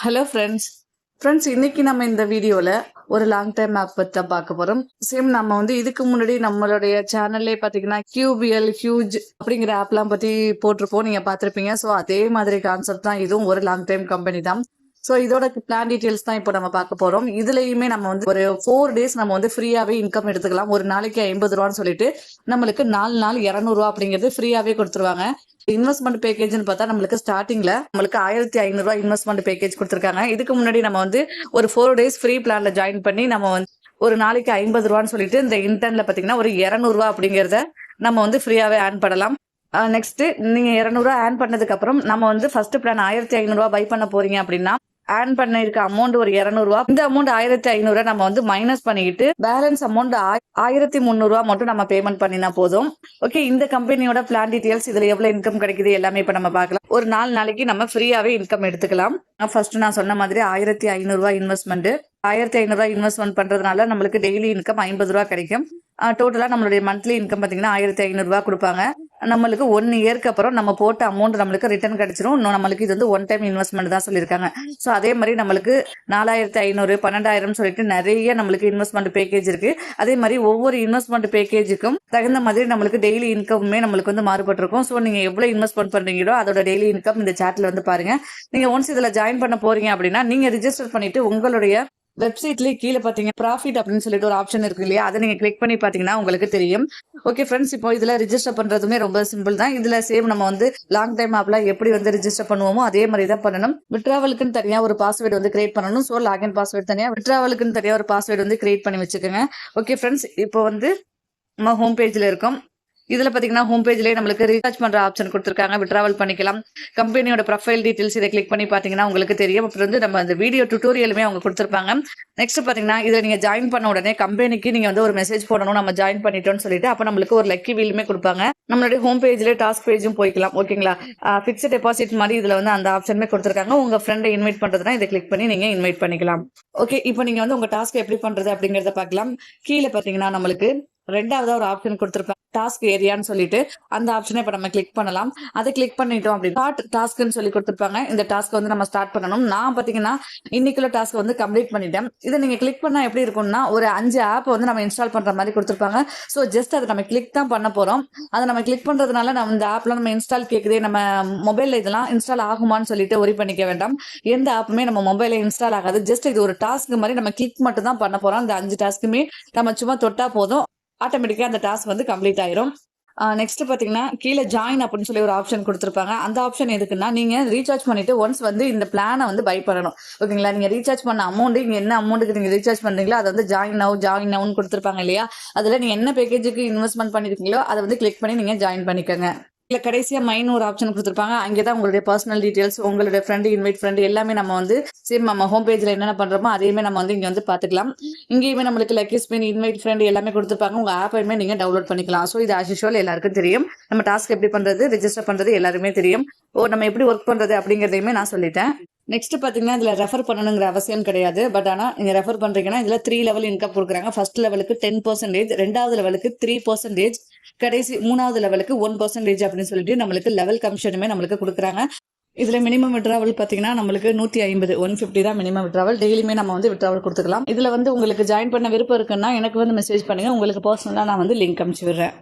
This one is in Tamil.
ஹலோ ஃப்ரெண்ட்ஸ் இன்னைக்கு நம்ம இந்த வீடியோவில் ஒரு லாங் டைம் ஆப் பற்றி தான் பார்க்க போகிறோம். சேம் நம்ம வந்து இதுக்கு முன்னாடி நம்மளுடைய சேனல்லே பார்த்தீங்கன்னா கியூபிஎல் ஹியூஜ் அப்படிங்கிற ஆப்லாம் பற்றி போட்டிருப்போம், நீங்கள் பார்த்துருப்பீங்க. ஸோ அதே மாதிரி கான்செப்ட் தான் இதுவும், ஒரு லாங் டைம் கம்பெனி தான். ஸோ இதோட பிளான் டீட்டெயில்ஸ் தான் இப்போ நம்ம பார்க்க போகிறோம். இதுலேயுமே நம்ம வந்து ஒரு 4 days நம்ம வந்து ஃப்ரீயாகவே இன்கம் எடுத்துக்கலாம். ஒரு நாளைக்கு 50 ரூபான்னு சொல்லிட்டு நம்மளுக்கு 4 நாள் 200 ரூபா அப்படிங்கிறது ஃப்ரீயாகவே கொடுத்துருவாங்க. இன்வெஸ்ட்மெண்ட் பேக்கேஜ்னு பார்த்தா நம்மளுக்கு ஸ்டார்டிங்ல நம்மளுக்கு 1500 ரூபாய் இன்வெஸ்ட்மெண்ட் பேக்கேஜ் கொடுத்துருக்காங்க. இதுக்கு முன்னாடி நம்ம வந்து ஒரு 4 days ஃப்ரீ பிளான்ல ஜாயின் பண்ணி நம்ம வந்து ஒரு நாளைக்கு 50 ரூபான்னு சொல்லிட்டு இந்த இன்டர்ன்ல பார்த்தீங்கன்னா ஒரு 200 ரூபா அப்படிங்கிறத நம்ம வந்து ஃப்ரீயாவே ஆன் பண்ணலாம். நெக்ஸ்ட் நீங்க 200 ரூபா ஆன் பண்ணதுக்கு அப்புறம் நம்ம வந்து ஃபர்ஸ்ட் பிளான் 1500 ரூபா பை பண்ண போறீங்க அப்படின்னா ஆன் பண்ண இருக்க அமௌண்ட் ஒரு 200 ரூபா. இந்த அமௌண்ட் 1500 நம்ம வந்து மைனஸ் பண்ணிக்கிட்டு பேலன்ஸ் அமௌண்ட் 1300 ரூபா மட்டும் நம்ம பேமெண்ட் பண்ணினா போதும். ஓகே, இந்த கம்பெனியோட பிளான் டீடைல்ஸ், இதுல எவ்வளவு இன்கம் கிடைக்குது எல்லாமே இப்ப நம்ம பார்க்கலாம். ஒரு 4 நாளைக்கு நம்ம ஃப்ரீயாவே இன்கம் எடுத்துக்கலாம். ஃபர்ஸ்ட் நான் சொன்ன மாதிரி 1500 ரூபாய் இன்வெஸ்ட்மெண்ட். 1500 ரூபாய் இன்வெஸ்ட்மெண்ட் பண்றதுனால நம்மளுக்கு டெய்லி இன்கம் 50 ரூபா கிடைக்கும். டோட்டலா நம்மளுடைய மந்த்லி இன்கம் பாத்தீங்கன்னா 1500 ரூபாய் கொடுப்பாங்க. நம்மளுக்கு 1 இயர்க்கு அப்புறம் நம்ம போட்ட அமௌண்ட் நம்மளுக்கு ரிட்டர்ன் கிடைச்சிரும். நம்மளுக்கு இது வந்து ஒன் டைம் இன்வெஸ்ட்மெண்ட் தான் சொல்லியிருக்காங்க. ஸோ அதே மாதிரி நம்மளுக்கு 4500 12,000 சொல்லிட்டு நிறைய நம்மளுக்கு இன்வெஸ்ட்மெண்ட் பேக்கேஜ் இருக்கு. அதே மாதிரி ஒவ்வொரு இன்வெஸ்ட்மெண்ட் பேக்கேஜுக்கும் தகுந்த மாதிரி நம்மளுக்கு டெய்லி இன்கமுமே நம்மளுக்கு வந்து மாறுபட்டிருக்கும். ஸோ நீங்க எவ்வளவு இன்வெஸ்ட்மெண்ட் பண்றீங்களோ அதோட டெய்லி இன்கம் இந்த சாட்ல வந்து பாருங்க. நீங்க ஒன்ஸ் இதுல ஜாயின் பண்ண போறீங்க அப்படின்னா நீங்க ரிஜிஸ்டர் பண்ணிட்டு உங்களுடைய வெப்சைட்லயே கீழே பாத்தீங்க ப்ராஃபிட் அப்படின்னு சொல்லிட்டு ஒரு ஆப்ஷன் இருக்கு இல்லையா, அதை நீங்க கிளிக் பண்ணி பாத்தீங்கன்னா உங்களுக்கு தெரியும். ஓகே ஃப்ரெண்ட்ஸ், இப்போ இதுல ரிஜிஸ்டர் பண்றதுமே ரொம்ப சிம்பிள் தான். இதுல சேம் நம்ம வந்து லாங் டைம் ஆப்ல எப்படி வந்து ரிஜிஸ்டர் பண்ணுவோமோ அதே மாதிரி தான் பண்ணணும். விட்ராவலுக்குன்னு தனியா ஒரு பாஸ்வேர்டு வந்து கிரியேட் பண்ணணும். ஸோ லாகின் பாஸ்வேர்டு தனியா, விட்ராவலுக்குன்னு தனியா ஒரு பாஸ்வேர்டு வந்து கிரியேட் பண்ணி வச்சுக்கோங்க. ஓகே ஃப்ரெண்ட்ஸ், இப்போ வந்து நம்ம ஹோம் பேஜ்ல இருக்கோம். இதுல பாத்தீங்கன்னா ஹோம் பேஜ்லயே நம்மளுக்கு ரீசார்ஜ் பண்ற ஆப்ஷன் கொடுத்துருக்காங்க. விட்ராவல் பண்ணிக்கலாம். கம்பெனியோட ப்ரொஃபைல் டீடைல்ஸ் இதை கிளிக் பண்ணி பாத்தீங்கன்னா உங்களுக்கு தெரியும். அப்புறம் வந்து நம்ம அந்த வீடியோ டுட்டோரியலுமே அவங்க கொடுத்துருப்பாங்க. நெக்ஸ்ட் பாத்தீங்கன்னா இதுல நீங்க ஜாயின் பண்ண உடனே கம்பெனிக்கு நீங்க வந்து ஒரு மெசேஜ் போடணும், நம்ம ஜாயின் பண்ணிட்டோம்னு சொல்லிட்டு. அப்ப நம்மளுக்கு ஒரு லக்கி வீலுமே கொடுப்பாங்க. நம்மளுடைய ஹோம் பேஜ்ல டாஸ்க் பேஜும் போய்க்கலாம். ஓகேங்களா, பிக்ஸ்ட் டெபாசிட் மாதிரி இதுல வந்து அந்த ஆப்ஷனுமே கொடுத்துருக்காங்க. உங்க ஃப்ரெண்டை இன்வைட் பண்றதுனா இதை கிளிக் பண்ணி நீங்க இன்வைட் பண்ணிக்கலாம். ஓகே, இப்போ நீங்க வந்து உங்க டாஸ்க் எப்படி பண்றது அப்படிங்கறத பாக்கலாம். கீழே பாத்தீங்கன்னா நம்மளுக்கு ரெண்டாவதா ஒரு ஆப்ஷன் கொடுத்துருப்பாங்க, டாஸ்க் ஏரியான்னு சொல்லிட்டு. அந்த ஆப்ஷனை இப்ப நம்ம கிளிக் பண்ணலாம். அதை கிளிக் பண்ணிட்டோம் அப்படின்னு ஸ்டார்ட் டாஸ்க்னு சொல்லி கொடுத்துருப்பாங்க. இந்த டாஸ்க் வந்து நம்ம ஸ்டார்ட் பண்ணணும். நான் பாத்தீங்கன்னா இன்னைக்குள்ள டாஸ்க் வந்து கம்ப்ளீட் பண்ணிட்டேன். இதை நீங்க கிளிக் பண்ணா எப்படி இருக்கும்னா ஒரு 5 ஆப் வந்து நம்ம இன்ஸ்டால் பண்ற மாதிரி கொடுத்துருப்பாங்க. ஸோ ஜஸ்ட் அதை நம்ம கிளிக் தான் பண்ண போறோம். அதை நம்ம கிளிக் பண்றதுனால நம்ம இந்த ஆப்ல நம்ம இன்ஸ்டால் கேக்குதே, நம்ம மொபைல்ல இதெல்லாம் இன்ஸ்டால் ஆகுமான்னு சொல்லிட்டு ஒரி பண்ணிக்க வேண்டாம். எந்த ஆப்புமே நம்ம மொபைல்ல இன்ஸ்டால் ஆகாது. ஜஸ்ட் இது ஒரு டாஸ்க் மாதிரி நம்ம கிளிக் மட்டும் தான் பண்ண போறோம். இந்த 5 டாஸ்க்குமே நம்ம சும்மா தொட்டா போதும், ஆட்டோமேட்டிக்கா அந்த டாஸ்க் வந்து கம்ப்ளீட் ஆயிரும். நெக்ஸ்ட் பாத்தீங்கன்னா கீழே ஜாயின் அப்படின்னு சொல்லி ஒரு ஆப்ஷன் கொடுத்துருப்பாங்க. அந்த ஆப்ஷன் எதுக்குன்னா நீங்க ரீசார்ஜ் பண்ணிட்டு ஒன்ஸ் வந்து இந்த பிளானை வந்து பை பண்ணணும். ஓகேங்களா, நீங்க ரீசார்ஜ் பண்ண அமௌண்ட், இங்க என்ன அமௌண்ட்டுக்கு நீங்க ரீசார்ஜ் பண்றீங்களோ அதை வந்து ஜாயின் நவுன்னு கொடுத்துருப்பாங்க இல்லையா. அதுல நீங்க என்ன பேக்கேஜுக்கு இன்வெஸ்ட்மெண்ட் பண்ணிருக்கீங்களோ அதை வந்து கிளிக் பண்ணி நீங்க ஜாயின் பண்ணிக்கோங்க. இல்ல கடைசியா மைன் ஒரு ஆப்ஷன் கொடுத்துருப்பாங்க. அங்கேதான் உங்களுடைய பர்சனல் டீடைல்ஸ், உங்களுடைய இன்வைட் ஃப்ரெண்ட் எல்லாமே நம்ம வந்து சேம் நம்ம ஹோம் பேஜ்ல என்னென்ன பண்றோமோ அதையுமே நம்ம வந்து இங்க வந்து பாத்துக்கலாம். இங்கேயுமே நம்மளுக்கு லக்கி ஸ்பின், இன்வைட் ஃப்ரெண்ட் எல்லாமே கொடுத்துருப்பாங்க. உங்க ஆப்பையுமே நீங்க டவுன்லோட் பண்ணிக்கலாம். ஸோ இது ஆஸ் யூஷுவல் எல்லாருக்கும் தெரியும். நம்ம டாஸ்க் எப்படி பண்றது, ரெஜிஸ்டர் பண்றது எல்லாருமே தெரியும். நம்ம எப்படி ஒர்க் பண்றது அப்படிங்கறதையுமே நான் சொல்லிட்டேன். நெக்ஸ்ட் பாத்தீங்கன்னா இதுல ரெஃபர் பண்ணணுங்கிற அவசியம் கிடையாது. பட் ஆனா நீங்க ரெஃபர் பண்றீங்கன்னா இதுல 3 லெவல் இன்கம் கொடுக்குறாங்க. ஃபர்ஸ்ட் லெவலுக்கு 10%, ரெண்டாவது லெவலுக்கு 3%, கடைசி 3வது லெவலுக்கு 1% அப்படின்னு சொல்லிட்டு நம்மளுக்கு லெவல் கமிஷனுமே நம்மளுக்கு கொடுக்குறாங்க. இதுல மினிமம் விட்ராவல் பாத்தீங்கன்னா நம்மளுக்கு 150 150 தான் மினிமம் விட்ராவல். டெய்லியுமே நம்ம வந்து விட்ராவல் கொடுத்துக்கலாம். இதுல வந்து உங்களுக்கு ஜாயின் பண்ண விருப்பம் இருக்குன்னா எனக்கு வந்து மெசேஜ் பண்ணுங்க. உங்களுக்கு பர்சனலா நான் வந்து லிங்க் அனுப்பிச்சு விடுறேன்.